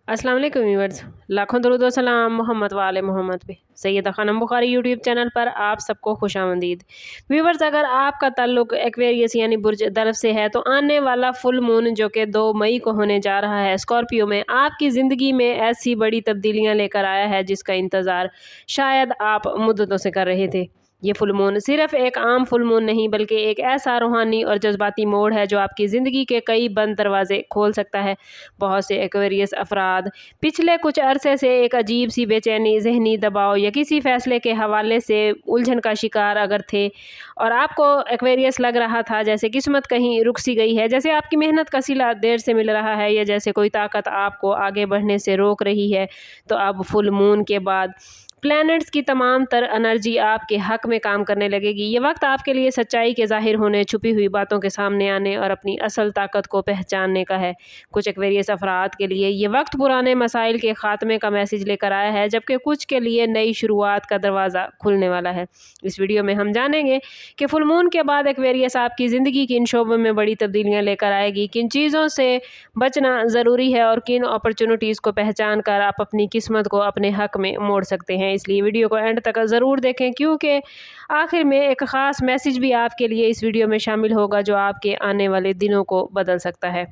अस्सलाम वालेकुम व्यूअर्स, लाखों दरूद व सलाम मोहम्मद वाले मोहम्मद पे। सैयदा खानम बुखारी यूट्यूब चैनल पर आप सबको खुशामदीद। व्यूअर्स, अगर आपका ताल्लुक एक्वेरियस यानी बुर्ज दरफ से है तो आने वाला फुल मून जो कि 2 मई को होने जा रहा है स्कॉर्पियो में, आपकी ज़िंदगी में ऐसी बड़ी तब्दीलियां लेकर आया है जिसका इंतज़ार शायद आप मुद्दतों से कर रहे थे। ये फुल मून सिर्फ एक आम फुल मून नहीं बल्कि एक ऐसा रूहानी और जज्बाती मोड़ है जो आपकी ज़िंदगी के कई बंद दरवाजे खोल सकता है। बहुत से एक्वेरियस अफराद पिछले कुछ अरसे से एक अजीब सी बेचैनी, ज़हनी दबाव या किसी फ़ैसले के हवाले से उलझन का शिकार अगर थे और आपको एक्वेरियस लग रहा था जैसे किस्मत कहीं रुक सी गई है, जैसे आपकी मेहनत का सिला देर से मिल रहा है या जैसे कोई ताकत आपको आगे बढ़ने से रोक रही है, तो अब फुल मून के बाद प्लैनेट्स की तमाम तर एनर्जी आपके हक में काम करने लगेगी। ये वक्त आपके लिए सच्चाई के ज़ाहिर होने, छुपी हुई बातों के सामने आने और अपनी असल ताकत को पहचानने का है। कुछ एक्वेरियस अफराद के लिए ये वक्त पुराने मसाइल के ख़ात्मे का मैसेज लेकर आया है, जबकि कुछ के लिए नई शुरुआत का दरवाज़ा खुलने वाला है। इस वीडियो में हम जानेंगे कि फुल मून के बाद एक्वेरियस आपकी ज़िंदगी की इन शोबों में बड़ी तब्दीलियाँ लेकर आएगी, किन चीज़ों से बचना ज़रूरी है और किन अपॉर्चुनिटीज़ को पहचान कर आप अपनी किस्मत को अपने हक में मोड़ सकते हैं। इसलिए वीडियो को एंड तक ज़रूर देखें, क्योंकि आखिर में एक ख़ास मैसेज भी आपके लिए इस वीडियो में शामिल होगा जो आपके आने वाले दिनों को बदल सकता है।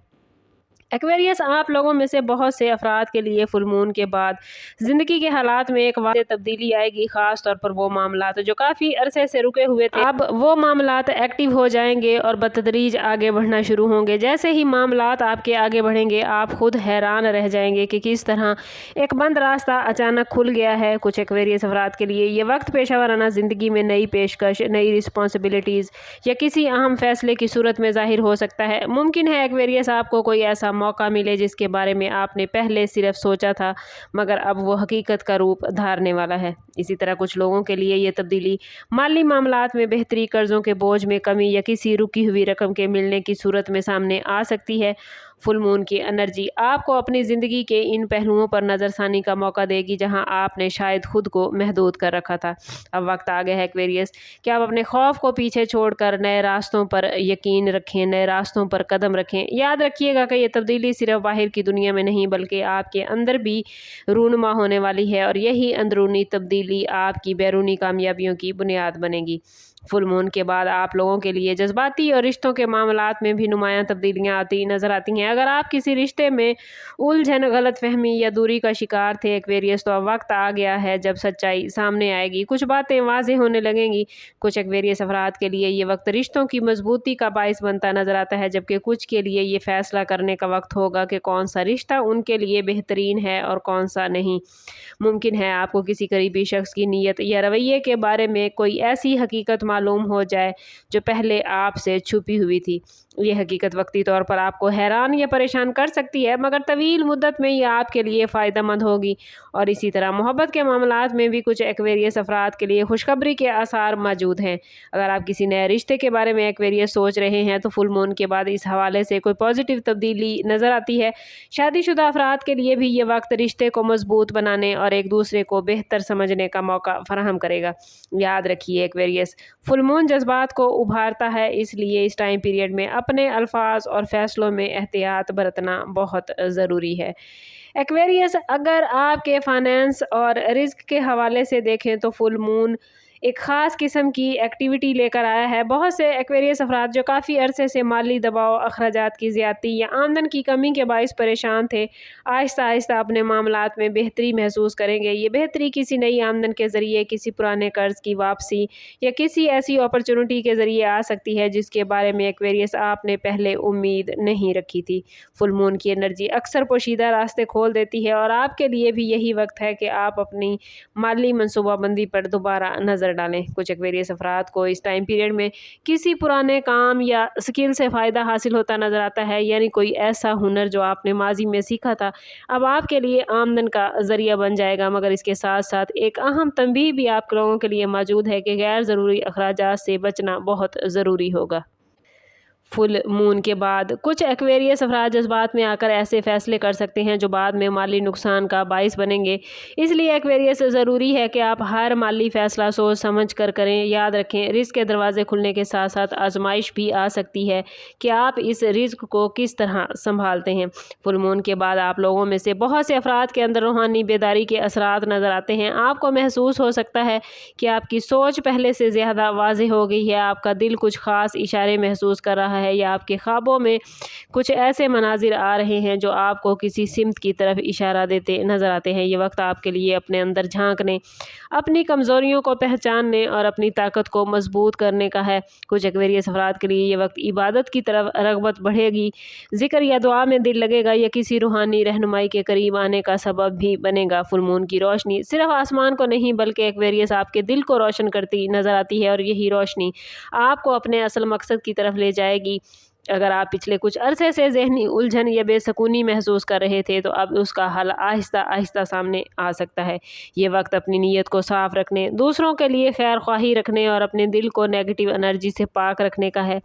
एक्वेरियस आप लोगों में से बहुत से अफराद के लिए फुल मून के बाद ज़िंदगी के हालात में एक वाज़ेह तब्दीली आएगी, ख़ास तौर पर वो मामलात जो काफ़ी अरसे से रुके हुए थे। अब वो मामलात एक्टिव हो जाएंगे और बतदरीज आगे बढ़ना शुरू होंगे। जैसे ही मामलात आपके आगे बढ़ेंगे, आप खुद हैरान रह जाएंगे कि किस तरह एक बंद रास्ता अचानक खुल गया है। कुछ एक्वेरियस अफराद के लिए ये वक्त पेशा ज़िंदगी में नई पेशकश, नई रिस्पॉन्सिबिलिटीज़ या किसी अहम फैसले की सूरत में ज़ाहिर हो सकता है। मुमकिन है एक्वेरियस आपको कोई ऐसा मौका मिले जिसके बारे में आपने पहले सिर्फ सोचा था, मगर अब वो हकीकत का रूप धारने वाला है। इसी तरह कुछ लोगों के लिए ये तब्दीली माली मामलात में बेहतरी, कर्जों के बोझ में कमी या किसी रुकी हुई रकम के मिलने की सूरत में सामने आ सकती है। फुल मून की एनर्जी आपको अपनी ज़िंदगी के इन पहलुओं पर नज़रसानी का मौका देगी जहां आपने शायद खुद को महदूद कर रखा था। अब वक्त आ गया है एक्वेरियस कि आप अपने खौफ को पीछे छोड़कर नए रास्तों पर यकीन रखें, नए रास्तों पर कदम रखें। याद रखिएगा कि ये तब्दीली सिर्फ बाहर की दुनिया में नहीं बल्कि आपके अंदर भी रूनुमा होने वाली है और यही अंदरूनी तब्दीली आपकी बैरूनी कामयाबियों की बुनियाद बनेगी। फुल मून के बाद आप लोगों के लिए जज्बाती और रिश्तों के मामलात में भी नुमायां तब्दीलियां आती नज़र आती हैं। अगर आप किसी रिश्ते में उलझन, गलतफहमी या दूरी का शिकार थे एक्वेरियस, तो अब वक्त आ गया है जब सच्चाई सामने आएगी, कुछ बातें वाज़ेह होने लगेंगी। कुछ एक्वेरियस अफराद के लिए ये वक्त रिश्तों की मजबूती का बाइस बनता नज़र आता है, जबकि कुछ के लिए ये फैसला करने का वक्त होगा कि कौन सा रिश्ता उनके लिए बेहतरीन है और कौन सा नहीं। मुमकिन है आपको किसी करीबी शख्स की नीयत या रवैये के बारे में कोई ऐसी हकीकत मालूम हो जाए जो पहले आपसे छुपी हुई थी। ये हकीकत वक्ती तौर पर आपको हैरान या परेशान कर सकती है, मगर तवील मुद्दत में ये आपके लिए फ़ायदेमंद होगी। और इसी तरह मोहब्बत के मामलात में भी कुछ एक्वेरियस अफराद के लिए खुशखबरी के आसार मौजूद हैं। अगर आप किसी नए रिश्ते के बारे में एक्वेरियस सोच रहे हैं तो फुल मून के बाद इस हवाले से कोई पॉजिटिव तब्दीली नज़र आती है। शादीशुदा अफराद के लिए भी ये वक्त रिश्ते को मजबूत बनाने और एक दूसरे को बेहतर समझने का मौका फराहम करेगा। याद रखिए एक्वेरियस, फुल मून जज्बात को उभारता है, इसलिए इस टाइम पीरियड में अपने अल्फाज और फैसलों में एहतियात बरतना बहुत ज़रूरी है। एक्वेरियस, अगर आपके फाइनेंस और रिस्क के हवाले से देखें तो फुल मून एक ख़ास किस्म की एक्टिविटी लेकर आया है। बहुत से एक्वेरियस अफराद जो काफ़ी अरसे से माली दबाव, अखराजात की ज़्यादती या आमदन की कमी के बाइस परेशान थे, आहिस्ता आहिस्ता अपने मामलात में बेहतरी महसूस करेंगे। ये बेहतरी किसी नई आमदन के ज़रिए, किसी पुराने कर्ज की वापसी या किसी ऐसी अपॉर्चुनिटी के ज़रिए आ सकती है जिसके बारे में एक्वेरियस आपने पहले उम्मीद नहीं रखी थी। फुल मून की एनर्जी अक्सर पोशीदा रास्ते खोल देती है और आपके लिए भी यही वक्त है कि आप अपनी माली मनसूबाबंदी पर दोबारा नज़र डालें। कुछ एक्वेरियस अफराद को इस टाइम पीरियड में किसी पुराने काम या स्किल से फ़ायदा हासिल होता नज़र आता है, यानी कोई ऐसा हुनर जो आपने माजी में सीखा था अब आपके लिए आमदन का ज़रिया बन जाएगा। मगर इसके साथ साथ एक अहम तंबीह भी आप लोगों के लिए मौजूद है कि गैर ज़रूरी अखराजात से बचना बहुत ज़रूरी होगा। फुल मून के बाद कुछ एक्वेरियस अफराद जज्बात में आकर ऐसे फैसले कर सकते हैं जो बाद में माली नुकसान का बाइस बनेंगे। इसलिए एक्वेरियस ज़रूरी है कि आप हर माली फ़ैसला सोच समझ कर करें। याद रखें, रिस्क के दरवाजे खुलने के साथ साथ आजमाइश भी आ सकती है कि आप इस रिस्क को किस तरह संभालते हैं। फुल मून के बाद आप लोगों में से बहुत से अफराद के अंदर रूहानी बेदारी के असरात नज़र आते हैं। आपको महसूस हो सकता है कि आपकी सोच पहले से ज़्यादा वाज़ेह हो गई है, आपका दिल कुछ ख़ास इशारे महसूस कर रहा है या आपके ख्वाबों में कुछ ऐसे मनाजिर आ रहे हैं जो आपको किसी सिमत की तरफ इशारा देते नज़र आते हैं। ये वक्त आपके लिए अपने अंदर झांकने, अपनी कमज़ोरियों को पहचानने और अपनी ताकत को मजबूत करने का है। कुछ एक्वेरियस अफराद के लिए ये वक्त इबादत की तरफ रग़बत बढ़ेगी, ज़िक्र या दुआ में दिल लगेगा या किसी रूहानी रहनुमाई के करीब आने का सबब भी बनेगा। फुल मून की रोशनी सिर्फ आसमान को नहीं बल्कि एक्वेरियस आपके दिल को रोशन करती नज़र आती है और यही रोशनी आपको अपने असल मकसद की तरफ ले जाएगी। अगर आप पिछले कुछ अरसे से ज़हनी उलझन या बेसकूनी महसूस कर रहे थे तो अब उसका हल आहिस्ता आहिस्ता सामने आ सकता है। ये वक्त अपनी नीयत को साफ़ रखने, दूसरों के लिए खैर ख्वाही रखने और अपने दिल को नेगेटिव एनर्जी से पाक रखने का है।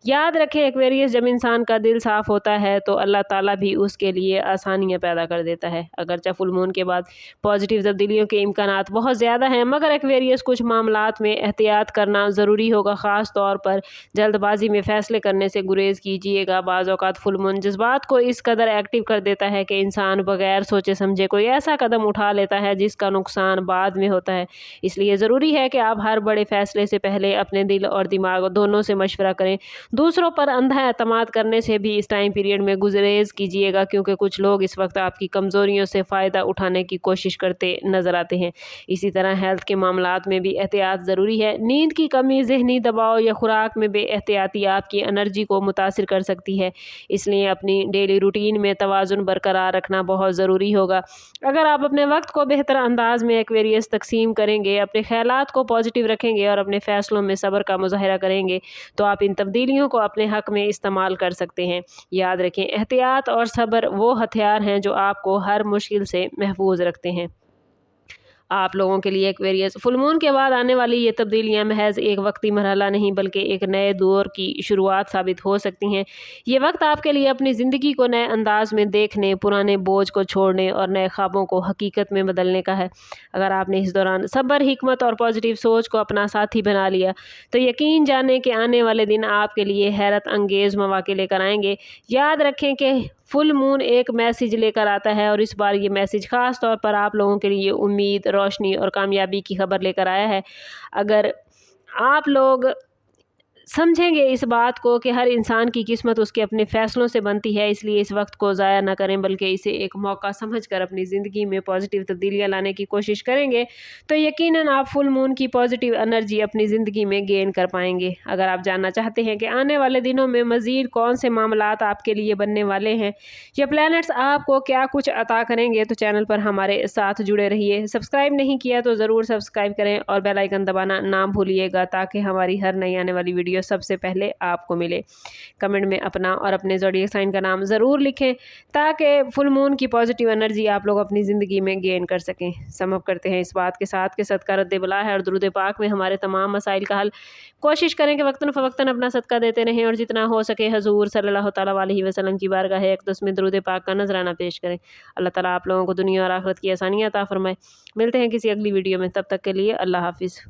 याद रखें, एक्वेरियस जब इंसान का दिल साफ़ होता है तो अल्लाह ताला भी उसके लिए आसानियाँ पैदा कर देता है। अगरचे फुल मून के बाद पॉजिटिव तब्दीलियों के इम्कानात बहुत ज़्यादा हैं, मगर एक्वेरियस कुछ मामलात में एहतियात करना ज़रूरी होगा। ख़ास तौर पर जल्दबाजी में फ़ैसले करने से गुरेज कीजिएगा। बाज़ औक़ात फुल मून जज्बात को इस कदर एक्टिव कर देता है कि इंसान बगैर सोचे समझे कोई ऐसा कदम उठा लेता है जिसका नुकसान बाद में होता है। इसलिए ज़रूरी है कि आप हर बड़े फ़ैसले से पहले अपने दिल और दिमाग दोनों से मशवरा करें। दूसरों पर अंधा एतमाद करने से भी इस टाइम पीरियड में गुरेज कीजिएगा, क्योंकि कुछ लोग इस वक्त आपकी कमज़ोरियों से फ़ायदा उठाने की कोशिश करते नज़र आते हैं। इसी तरह हेल्थ के मामलात में भी एहतियात ज़रूरी है। नींद की कमी, ज़हनी दबाव या खुराक में बेएहतियाती आपकी एनर्जी को मुतासिर कर सकती है। इसलिए अपनी डेली रूटीन में तवाज़ुन बरकरार रखना बहुत ज़रूरी होगा। अगर आप अपने वक्त को बेहतर अंदाज में एक्वेरियस तकसीम करेंगे, अपने ख्यालात को पॉजिटिव रखेंगे और अपने फ़ैसलों में सब्र का मुज़ाहरा करेंगे तो आप इन तब्दीलियों को अपने हक़ में इस्तेमाल कर सकते हैं। याद रखें, एहतियात और सब्र वो हथियार हैं जो आपको हर मुश्किल से महफूज रखते हैं। आप लोगों के लिए एक्वेरियस फुल मून के बाद आने वाली ये तब्दीलियां महज एक वक्ती मरहला नहीं बल्कि एक नए दौर की शुरुआत साबित हो सकती हैं। ये वक्त आपके लिए अपनी ज़िंदगी को नए अंदाज में देखने, पुराने बोझ को छोड़ने और नए ख्वाबों को हकीकत में बदलने का है। अगर आपने इस दौरान सब्र, हिकमत और पॉजिटिव सोच को अपना साथी बना लिया तो यकीन जाने कि आने वाले दिन आपके लिए हैरत अंगेज़ मौक़े लेकर आएंगे। याद रखें कि फुल मून एक मैसेज लेकर आता है और इस बार ये मैसेज ख़ास तौर पर आप लोगों के लिए उम्मीद, रोशनी और कामयाबी की खबर लेकर आया है। अगर आप लोग समझेंगे इस बात को कि हर इंसान की किस्मत उसके अपने फ़ैसलों से बनती है, इसलिए इस वक्त को ज़ाया ना करें बल्कि इसे एक मौका समझकर अपनी ज़िंदगी में पॉजिटिव तब्दीलियाँ लाने की कोशिश करेंगे तो यकीनन आप फुल मून की पॉजिटिव एनर्जी अपनी ज़िंदगी में गेन कर पाएंगे। अगर आप जानना चाहते हैं कि आने वाले दिनों में मज़ीद कौन से मामलात आपके लिए बनने वाले हैं या प्लैनेट्स आपको क्या कुछ अता करेंगे तो चैनल पर हमारे साथ जुड़े रहिए। सब्सक्राइब नहीं किया तो ज़रूर सब्सक्राइब करें और बेल आइकन दबाना ना भूलिएगा ताकि हमारी हर नई आने वाली वीडियो सबसे पहले आपको मिले। कमेंट में अपना और अपने ज़ोडिएक साइन का नाम ज़रूर लिखें ताकि फुल मून की पॉजिटिव एनर्जी आप लोग अपनी ज़िंदगी में गेन कर सकें। समअप करते हैं इस बात के साथ कि सदका रद्द बला है और दुरूद पाक में हमारे तमाम मसाइल का हल। कोशिश करें कि वक्तन फ़वक्तन अपना सदका देते रहें और जितना हो सके हजूर सल्लल्लाहु तआला अलैहि वसल्लम की बारगाह अक़दस में दुरूद पाक का नजराना पेश करें। अल्लाह ताला आप लोगों को दुनिया और आखिरत की आसानियाँ अता फरमाए। मिलते हैं किसी अगली वीडियो में, तब तक के लिए अल्लाह हाफिज़।